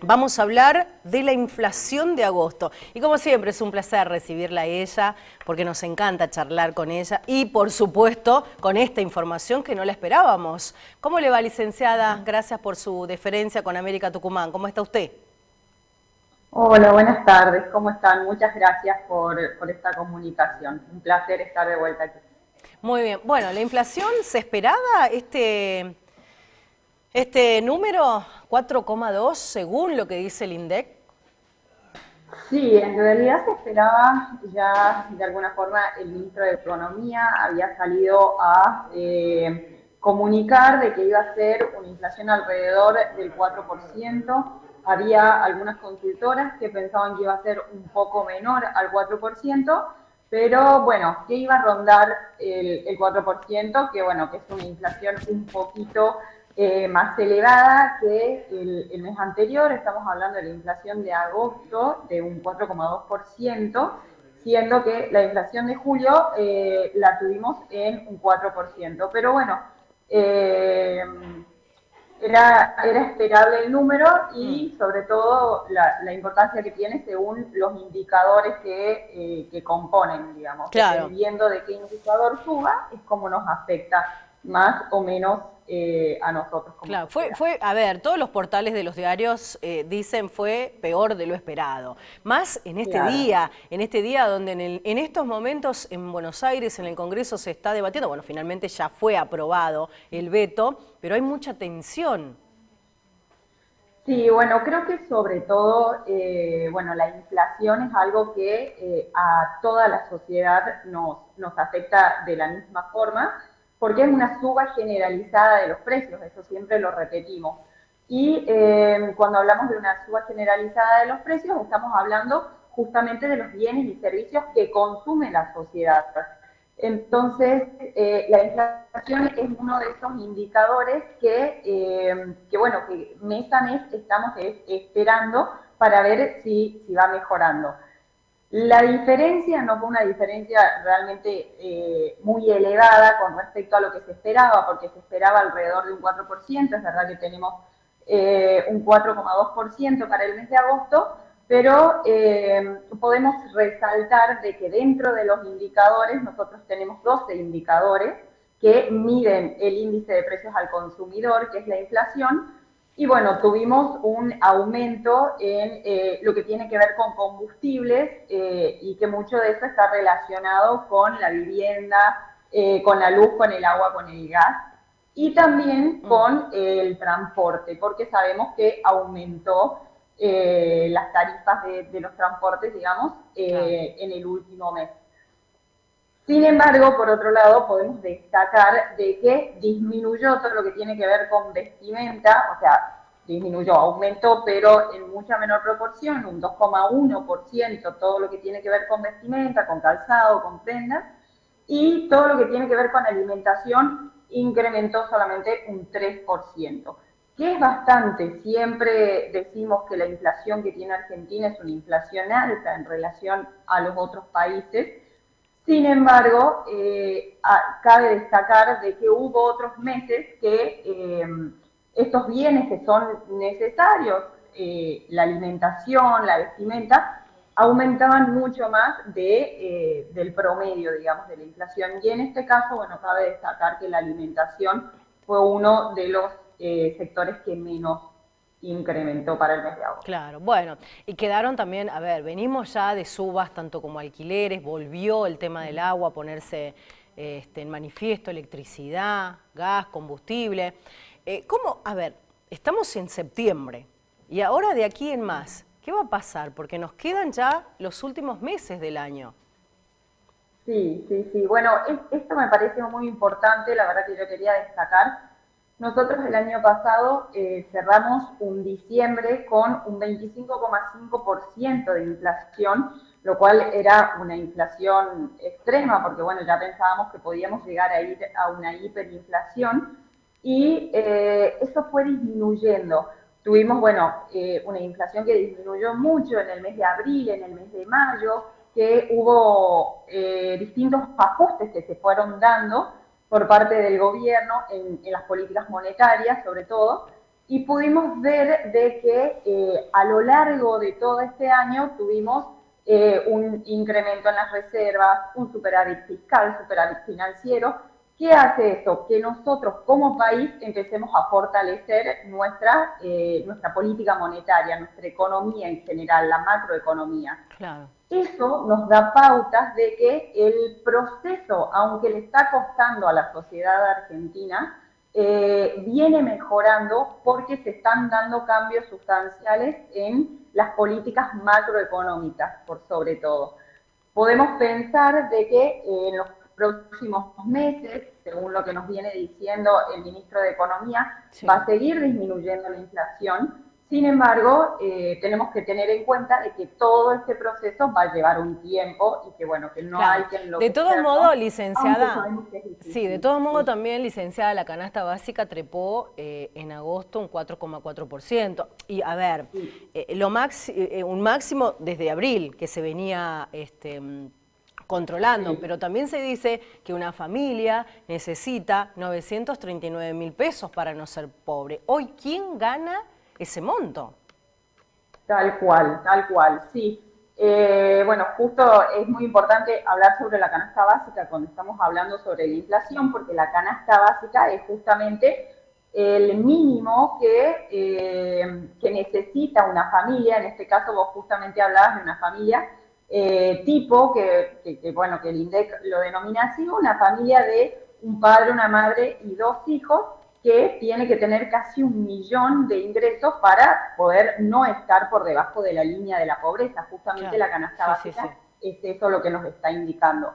Vamos a hablar de la inflación de agosto. Y como siempre es un placer recibirla a ella, porque nos encanta charlar con ella y por supuesto con esta información que no la esperábamos. ¿Cómo le va, licenciada? Gracias por su deferencia con América Tucumán. ¿Cómo está usted? Hola, buenas tardes, ¿cómo están? Muchas gracias por esta comunicación. Un placer estar de vuelta aquí. Muy bien. Bueno, la inflación se esperaba este número 4,2 según lo que dice el INDEC. Sí, en realidad se esperaba ya, de alguna forma, el ministro de Economía había salido a comunicar de que iba a ser una inflación alrededor del 4%. Había algunas consultoras que pensaban que iba a ser un poco menor al 4%, pero bueno, que iba a rondar el 4%, que bueno, que es una inflación un poquito más elevada que el mes anterior. Estamos hablando de la inflación de agosto de un 4,2%, siendo que la inflación de julio la tuvimos en un 4%. Pero bueno, eh, era esperable el número y sobre todo la importancia que tiene según los indicadores que componen, digamos. Claro. Dependiendo de qué indicador suba, es como nos afecta más o menos a nosotros como Claro, sociedad. a ver, todos los portales de los diarios dicen fue peor de lo esperado. Más Claro. en este día donde en estos momentos en Buenos Aires, en el Congreso se está debatiendo, bueno, finalmente ya fue aprobado el veto, pero hay mucha tensión. Sí, bueno, creo que sobre todo, bueno, la inflación es algo que a toda la sociedad nos afecta de la misma forma, porque es una suba generalizada de los precios, eso siempre lo repetimos. Y cuando hablamos de una suba generalizada de los precios, estamos hablando justamente de los bienes y servicios que consume la sociedad. Entonces, la inflación es uno de esos indicadores que, bueno, que mes a mes estamos esperando para ver si va mejorando. La diferencia no fue una diferencia realmente muy elevada con respecto a lo que se esperaba, porque se esperaba alrededor de un 4%. Es verdad que tenemos un 4,2% para el mes de agosto, pero podemos resaltar de que dentro de los indicadores, nosotros tenemos 12 indicadores que miden el índice de precios al consumidor, que es la inflación, y bueno, tuvimos un aumento en lo que tiene que ver con combustibles y que mucho de eso está relacionado con la vivienda, con la luz, con el agua, con el gas y también con el transporte, porque sabemos que aumentó las tarifas de los transportes, digamos, Claro. en el último mes. Sin embargo, por otro lado, podemos destacar de que disminuyó todo lo que tiene que ver con vestimenta, o sea, disminuyó, aumentó, pero en mucha menor proporción, un 2,1% todo lo que tiene que ver con vestimenta, con calzado, con prendas, y todo lo que tiene que ver con alimentación incrementó solamente un 3%, que es bastante. Siempre decimos que la inflación que tiene Argentina es una inflación alta en relación a los otros países. Sin embargo, cabe destacar de que hubo otros meses que estos bienes que son necesarios, la alimentación, la vestimenta, aumentaban mucho más del promedio, digamos, de la inflación. Y en este caso, bueno, cabe destacar que la alimentación fue uno de los sectores que menos incrementó para el mes de agosto. Claro, bueno, y quedaron también, a ver, venimos ya de subas tanto como alquileres, volvió el tema del agua a ponerse en manifiesto, electricidad, gas, combustible. ¿Cómo? A ver, estamos en septiembre y ahora de aquí en más, ¿qué va a pasar? Porque nos quedan ya los últimos meses del año. Sí, sí, sí. Bueno, esto me parece muy importante, la verdad que yo quería destacar. Nosotros el año pasado cerramos un diciembre con un 25,5% de inflación, lo cual era una inflación extrema, porque bueno, ya pensábamos que podíamos llegar a ir a una hiperinflación, y eso fue disminuyendo. Tuvimos, bueno, una inflación que disminuyó mucho en el mes de abril, en el mes de mayo, que hubo distintos ajustes que se fueron dando por parte del gobierno en las políticas monetarias, sobre todo, y pudimos ver de que a lo largo de todo este año tuvimos un incremento en las reservas, un superávit fiscal, superávit financiero. ¿Qué hace eso? Que nosotros como país empecemos a fortalecer nuestra política monetaria, nuestra economía en general, la macroeconomía. Claro. Eso nos da pautas de que el proceso, aunque le está costando a la sociedad argentina, viene mejorando porque se están dando cambios sustanciales en las políticas macroeconómicas, por sobre todo. Podemos pensar de que en los próximos meses, según lo que nos viene diciendo el ministro de Economía, sí, va a seguir disminuyendo la inflación. Sin embargo, tenemos que tener en cuenta de que todo este proceso va a llevar un tiempo y que, bueno, que no hay que enloquecernos. De todos modos, licenciada, sí, de todos modos también, licenciada, la canasta básica trepó en agosto un 4,4%. Y, a ver, un máximo desde abril que se venía controlando, pero también se dice que una familia necesita 939.000 pesos para no ser pobre. Hoy, ¿quién gana ese monto? Tal cual, sí. Bueno, justo es muy importante hablar sobre la canasta básica cuando estamos hablando sobre la inflación, porque la canasta básica es justamente el mínimo que necesita una familia. En este caso vos justamente hablabas de una familia tipo, bueno, que el INDEC lo denomina así, una familia de un padre, una madre y 2 hijos, que tiene que tener casi 1 millón de ingresos para poder no estar por debajo de la línea de la pobreza. Justamente la canasta básica es eso lo que nos está indicando.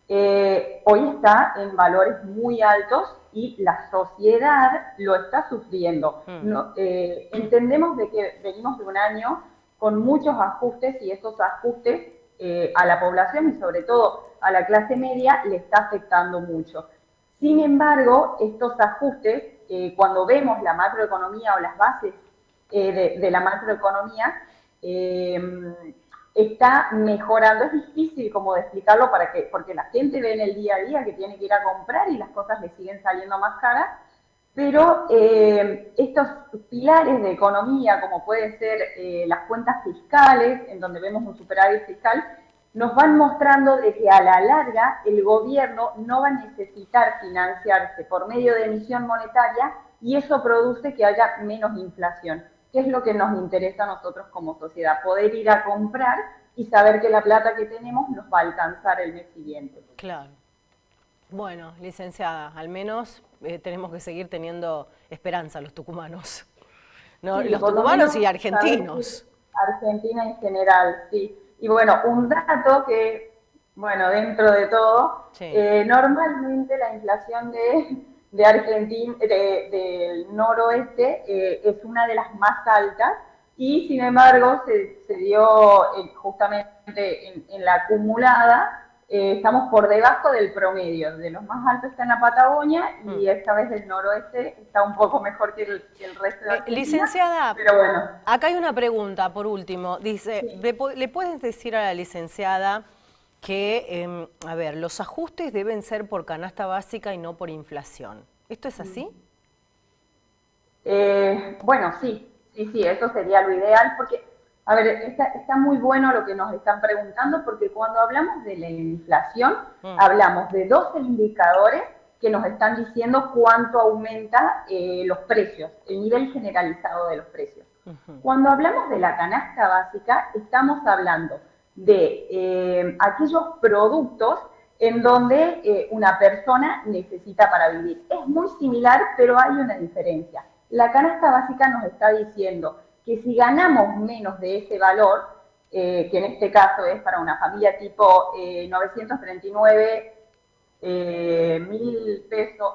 Hoy está en valores muy altos y la sociedad lo está sufriendo. ¿No? Entendemos de que venimos de un año con muchos ajustes y esos ajustes a la población y sobre todo a la clase media le está afectando mucho. Sin embargo, estos ajustes, cuando vemos la macroeconomía o las bases de la macroeconomía, está mejorando. Es difícil como de explicarlo porque la gente ve en el día a día que tiene que ir a comprar y las cosas le siguen saliendo más caras, pero estos pilares de economía, como pueden ser las cuentas fiscales, en donde vemos un superávit fiscal, nos van mostrando de que a la larga el gobierno no va a necesitar financiarse por medio de emisión monetaria y eso produce que haya menos inflación, que es lo que nos interesa a nosotros como sociedad, poder ir a comprar y saber que la plata que tenemos nos va a alcanzar el mes siguiente. Claro. Bueno, licenciada, al menos tenemos que seguir teniendo esperanza los tucumanos. ¿No? Sí, los tucumanos y argentinos. Argentina en general, sí. Y bueno, un dato que, bueno, dentro de todo, normalmente la inflación de Argentina, del noroeste, es una de las más altas y sin embargo se dio justamente en la acumulada, estamos por debajo del promedio. De los más altos está en la Patagonia y esta vez el noroeste está un poco mejor que el resto de Argentina. Licenciada, pero bueno. Acá hay una pregunta, por último. Dice, ¿le puedes decir a la licenciada que, a ver, los ajustes deben ser por canasta básica y no por inflación? ¿Esto es así? Bueno, sí, eso sería lo ideal porque... A ver, está muy bueno lo que nos están preguntando porque cuando hablamos de la inflación, hablamos de 12 indicadores que nos están diciendo cuánto aumenta los precios, el nivel generalizado de los precios. Cuando hablamos de la canasta básica, estamos hablando de aquellos productos en donde una persona necesita para vivir. Es muy similar, pero hay una diferencia. La canasta básica nos está diciendo que si ganamos menos de ese valor, que en este caso es para una familia tipo 939.000 pesos,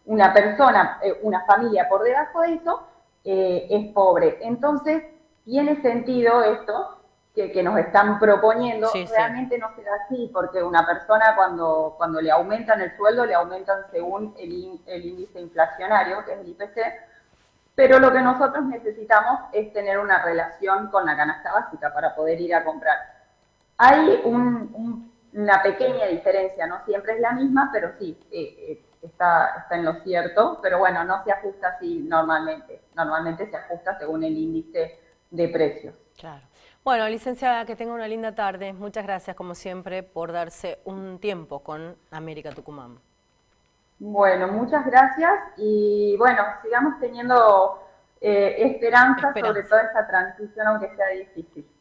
una persona, una familia por debajo de eso, es pobre. Entonces, tiene sentido esto que nos están proponiendo. Realmente no será así, porque una persona cuando le aumentan el sueldo, le aumentan según el índice inflacionario, que es el IPC, pero lo que nosotros necesitamos es tener una relación con la canasta básica para poder ir a comprar. Hay una pequeña diferencia, no siempre es la misma, pero sí, está en lo cierto, pero bueno, no se ajusta así normalmente. Normalmente se ajusta según el índice de precios. Claro. Bueno, licenciada, que tenga una linda tarde. Muchas gracias, como siempre, por darse un tiempo con América Tucumán. Bueno, muchas gracias y bueno, sigamos teniendo esperanza sobre toda esta transición, aunque sea difícil.